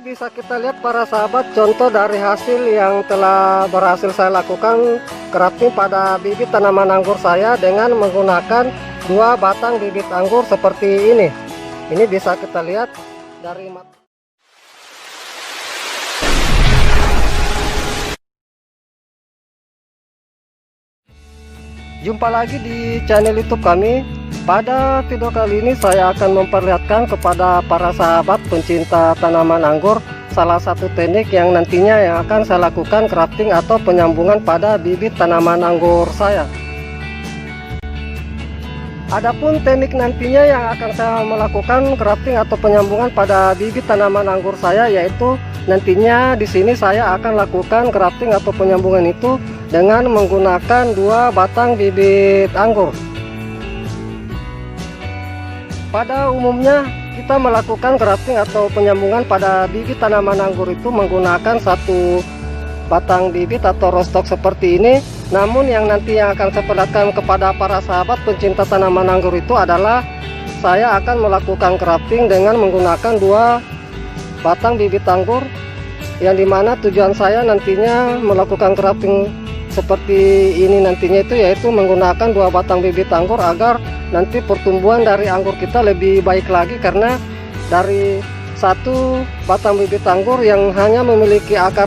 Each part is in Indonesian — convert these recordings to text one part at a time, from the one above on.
Ini bisa kita lihat para sahabat, contoh dari hasil yang telah berhasil saya lakukan grafting pada bibit tanaman anggur saya dengan menggunakan 2 batang bibit anggur seperti ini. Ini bisa kita lihat dari Jumpa lagi di channel YouTube kami. Pada video kali ini saya akan memperlihatkan kepada para sahabat pencinta tanaman anggur salah satu teknik yang nantinya akan saya lakukan grafting atau penyambungan pada bibit tanaman anggur saya. Adapun teknik nantinya yang akan saya melakukan grafting atau penyambungan pada bibit tanaman anggur saya, yaitu nantinya di sini saya akan lakukan grafting atau penyambungan itu dengan menggunakan 2 batang bibit anggur. Pada umumnya kita melakukan grafting atau penyambungan pada bibit tanaman anggur itu menggunakan 1 batang bibit atau rostok seperti ini. Namun yang nanti yang akan saya perlihatkan kepada para sahabat pencinta tanaman anggur itu adalah saya akan melakukan grafting dengan menggunakan 2 batang bibit anggur, yang dimana tujuan saya nantinya melakukan grafting seperti ini nantinya itu yaitu menggunakan 2 batang bibit anggur agar nanti pertumbuhan dari anggur kita lebih baik lagi, karena dari 1 batang bibit anggur yang hanya memiliki akar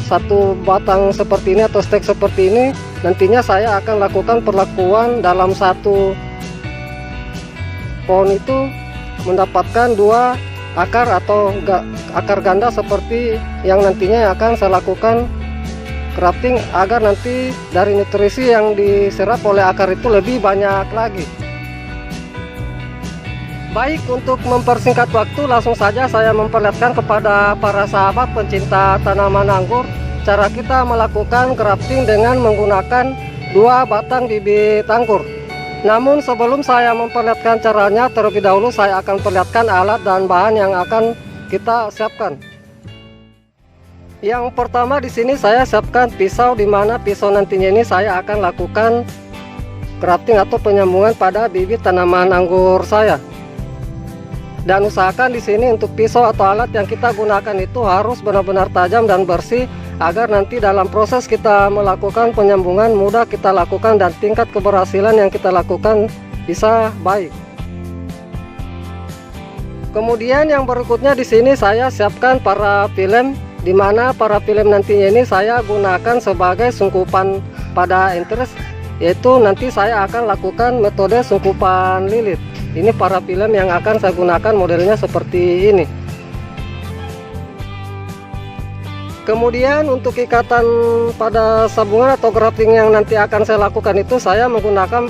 1 batang seperti ini atau stek seperti ini, nantinya saya akan lakukan perlakuan dalam 1 pohon itu mendapatkan 2 akar atau akar ganda seperti yang nantinya akan saya lakukan grafting agar nanti dari nutrisi yang diserap oleh akar itu lebih banyak lagi. Baik, untuk mempersingkat waktu langsung saja saya memperlihatkan kepada para sahabat pencinta tanaman anggur cara kita melakukan grafting dengan menggunakan 2 batang bibit anggur. Namun sebelum saya memperlihatkan caranya, terlebih dahulu saya akan perlihatkan alat dan bahan yang akan kita siapkan. Yang pertama di sini saya siapkan pisau, di mana pisau nantinya ini saya akan lakukan grafting atau penyambungan pada bibit tanaman anggur saya. Dan usahakan di sini untuk pisau atau alat yang kita gunakan itu harus benar-benar tajam dan bersih agar nanti dalam proses kita melakukan penyambungan mudah kita lakukan dan tingkat keberhasilan yang kita lakukan bisa baik. Kemudian yang berikutnya di sini saya siapkan para film, di mana para film nantinya ini saya gunakan sebagai sungkupan pada interest, yaitu nanti saya akan lakukan metode sungkupan lilit. Ini para film yang akan saya gunakan modelnya seperti ini. Kemudian untuk ikatan pada sambungan atau grafting yang nanti akan saya lakukan itu saya menggunakan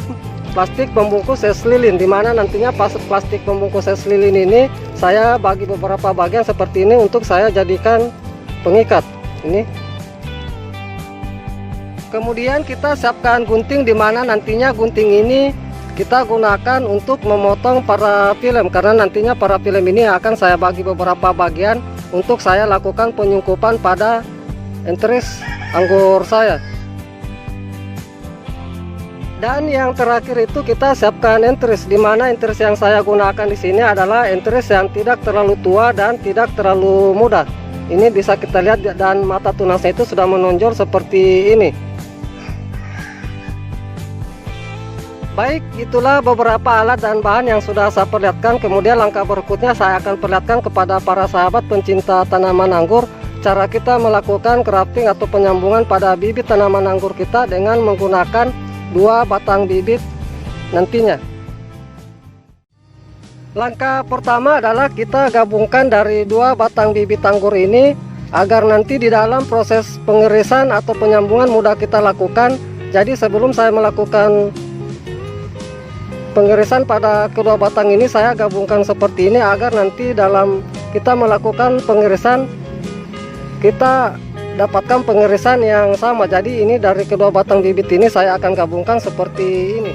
plastik pembungkus es lilin, dimana nantinya plastik pembungkus es lilin ini saya bagi beberapa bagian seperti ini untuk saya jadikan pengikat ini. Kemudian kita siapkan gunting, dimana nantinya gunting ini kita gunakan untuk memotong para film, karena nantinya para film ini akan saya bagi beberapa bagian untuk saya lakukan penyungkupan pada enteris anggur saya. Dan yang terakhir itu kita siapkan enteris, di mana enteris yang saya gunakan di sini adalah enteris yang tidak terlalu tua dan tidak terlalu muda. Ini bisa kita lihat dan mata tunasnya itu sudah menonjol seperti ini. Baik, itulah beberapa alat dan bahan yang sudah saya perlihatkan. Kemudian langkah berikutnya saya akan perlihatkan kepada para sahabat pencinta tanaman anggur cara kita melakukan grafting atau penyambungan pada bibit tanaman anggur kita dengan menggunakan 2 batang bibit nantinya. Langkah pertama adalah kita gabungkan dari 2 batang bibit anggur ini agar nanti di dalam proses pengirisan atau penyambungan mudah kita lakukan. Jadi sebelum saya melakukan pengirisan pada kedua batang ini, saya gabungkan seperti ini agar nanti dalam kita melakukan pengirisan kita dapatkan pengirisan yang sama. Jadi ini dari kedua batang bibit ini saya akan gabungkan seperti ini.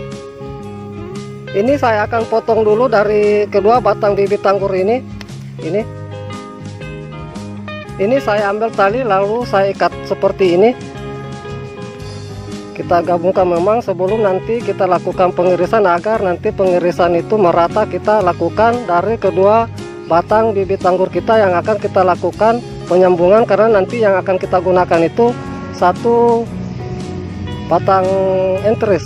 Ini saya akan potong dulu dari kedua batang bibit anggur ini. Ini saya ambil tali lalu saya ikat seperti ini. Kita gabungkan memang sebelum nanti kita lakukan pengirisan, agar nanti pengirisan itu merata kita lakukan dari kedua batang bibit anggur kita yang akan kita lakukan penyambungan, karena nanti yang akan kita gunakan itu satu batang enteris.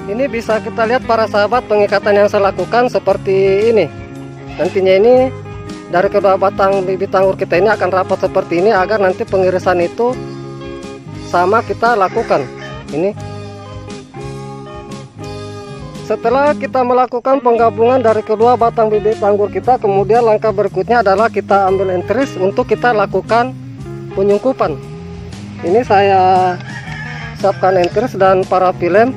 Ini bisa kita lihat para sahabat, pengikatan yang saya lakukan seperti ini. Nantinya ini dari kedua batang bibit anggur kita ini akan rapat seperti ini, agar nanti pengirisan itu sama kita lakukan. Ini setelah kita melakukan penggabungan dari kedua batang bibit anggur kita, kemudian langkah berikutnya adalah kita ambil enteris untuk kita lakukan penyungkupan. Ini saya siapkan enteris dan parafilem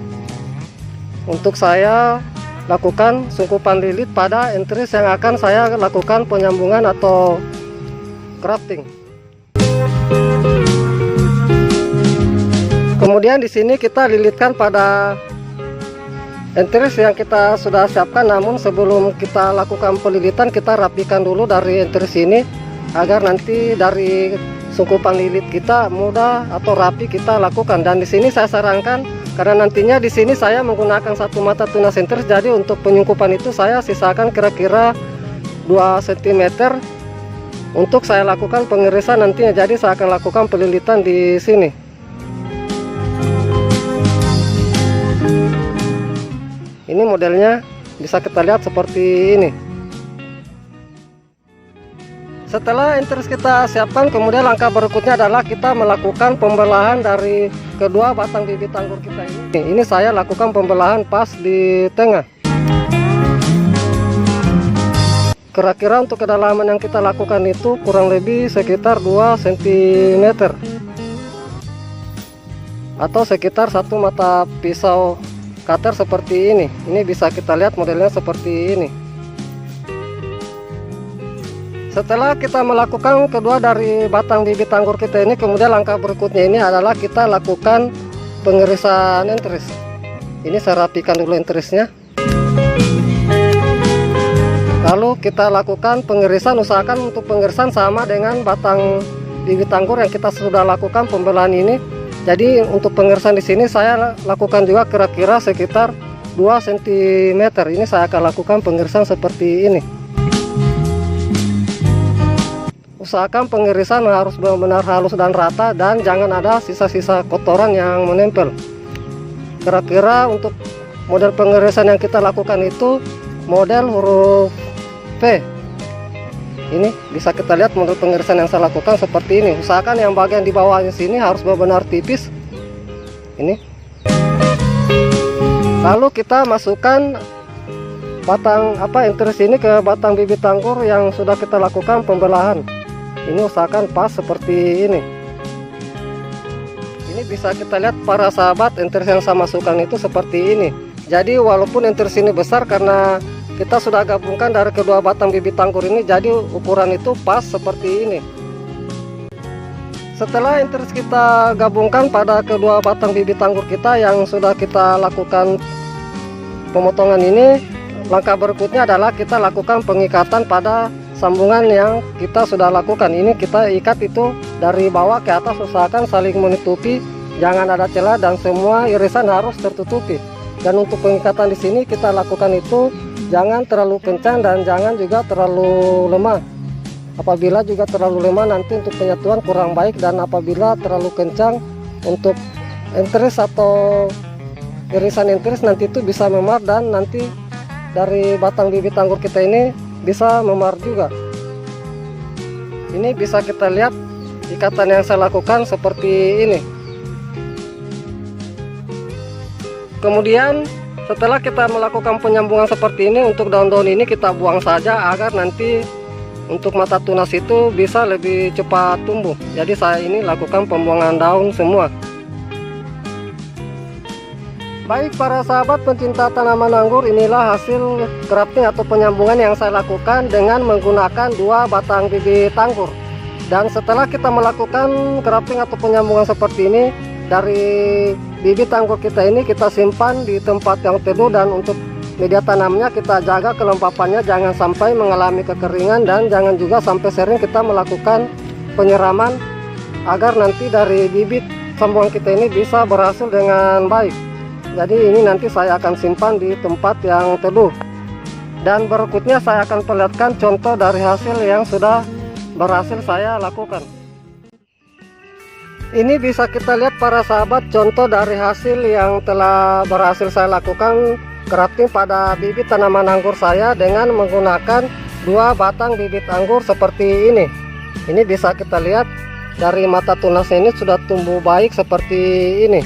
untuk saya lakukan sungkupan lilit pada enteris yang akan saya lakukan penyambungan atau grafting. Kemudian di sini kita lilitkan pada enteris yang kita sudah siapkan, namun sebelum kita lakukan pelilitan kita rapikan dulu dari enteris ini, agar nanti dari sungkupan lilit kita mudah atau rapi kita lakukan. Dan di sini saya sarankan, karena nantinya di sini saya menggunakan satu mata tunas enteris, jadi untuk penyungkupan itu saya sisakan kira-kira 2 cm untuk saya lakukan pengirisan nantinya. Jadi saya akan lakukan pelilitan di sini. Ini modelnya bisa kita lihat seperti ini. Setelah enteris kita siapkan, kemudian langkah berikutnya adalah kita melakukan pembelahan dari kedua batang bibit anggur kita ini. Ini saya lakukan pembelahan pas di tengah. Kira-kira untuk kedalaman yang kita lakukan itu kurang lebih sekitar 2 cm atau sekitar 1 mata pisau cutter seperti ini. Ini bisa kita lihat modelnya seperti ini. Setelah kita melakukan kedua dari batang bibit anggur kita ini, kemudian langkah berikutnya ini adalah kita lakukan pengirisan enteris. Ini saya rapikan dulu enterisnya. Lalu kita lakukan pengirisan, usahakan untuk pengirisan sama dengan batang bibit anggur yang kita sudah lakukan pembelahan ini. Jadi untuk pengirisan di sini saya lakukan juga kira-kira sekitar 2 cm. Ini saya akan lakukan pengirisan seperti ini. Usahakan pengirisan harus benar-benar halus dan rata, dan jangan ada sisa-sisa kotoran yang menempel. Kira-kira untuk model pengirisan yang kita lakukan itu model huruf V. Ini bisa kita lihat model pengirisan yang saya lakukan seperti ini. Usahakan yang bagian di bawahnya sini harus benar-benar tipis. Ini. Lalu kita masukkan batang enteris ini ke batang bibit anggur yang sudah kita lakukan pembelahan. Ini usahakan pas seperti ini. Ini bisa kita lihat para sahabat, enteris yang saya masukkan itu seperti ini. Jadi walaupun enteris ini besar, karena kita sudah gabungkan dari kedua batang bibit anggur ini, jadi ukuran itu pas seperti ini. Setelah enteris kita gabungkan pada kedua batang bibit anggur kita yang sudah kita lakukan pemotongan ini, langkah berikutnya adalah kita lakukan pengikatan pada sambungan yang kita sudah lakukan. Ini kita ikat itu dari bawah ke atas, usahakan saling menutupi, jangan ada celah dan semua irisan harus tertutupi. Dan untuk pengikatan di sini kita lakukan itu jangan terlalu kencang dan jangan juga terlalu lemah. Apabila juga terlalu lemah nanti untuk penyatuan kurang baik, dan apabila terlalu kencang untuk enteris atau irisan enteris nanti itu bisa memar, dan nanti dari batang bibit anggur kita ini bisa memar juga. Ini bisa kita lihat ikatan yang saya lakukan seperti ini. Kemudian setelah kita melakukan penyambungan seperti ini, untuk daun-daun ini kita buang saja agar nanti untuk mata tunas itu bisa lebih cepat tumbuh. Jadi saya ini lakukan pembuangan daun semua. Baik para sahabat pencinta tanaman anggur, inilah hasil grafting atau penyambungan yang saya lakukan dengan menggunakan dua batang bibit anggur. Dan setelah kita melakukan grafting atau penyambungan seperti ini, dari bibit anggur kita ini kita simpan di tempat yang teduh, dan untuk media tanamnya kita jaga kelembapannya jangan sampai mengalami kekeringan, dan jangan juga sampai sering kita melakukan penyiraman agar nanti dari bibit sambungan kita ini bisa berhasil dengan baik. Jadi ini nanti saya akan simpan di tempat yang teduh. Dan berikutnya saya akan perlihatkan contoh dari hasil yang sudah berhasil saya lakukan. Ini bisa kita lihat para sahabat, contoh dari hasil yang telah berhasil saya lakukan grafting pada bibit tanaman anggur saya dengan menggunakan 2 batang bibit anggur seperti ini. Ini bisa kita lihat dari mata tunasnya ini sudah tumbuh baik seperti ini.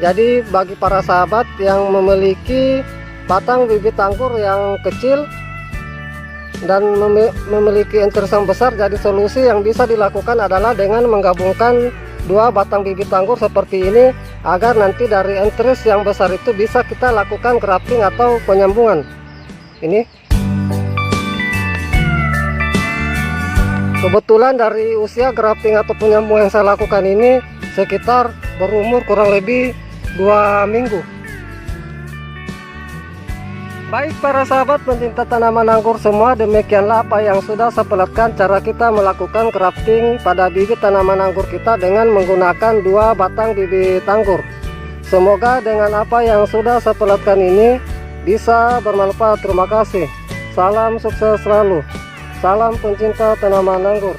Jadi bagi para sahabat yang memiliki batang bibit anggur yang kecil dan memiliki interest yang besar, jadi solusi yang bisa dilakukan adalah dengan menggabungkan 2 batang bibit anggur seperti ini, agar nanti dari interest yang besar itu bisa kita lakukan grafting atau penyambungan. Ini kebetulan dari usia grafting atau penyambungan yang saya lakukan ini sekitar berumur kurang lebih 2 minggu. Baik para sahabat pencinta tanaman anggur semua, demikianlah apa yang sudah saya perlihatkan cara kita melakukan grafting pada bibit tanaman anggur kita dengan menggunakan 2 batang bibit anggur. Semoga dengan apa yang sudah saya perlihatkan ini bisa bermanfaat. Terima kasih. Salam sukses selalu. Salam pencinta tanaman anggur.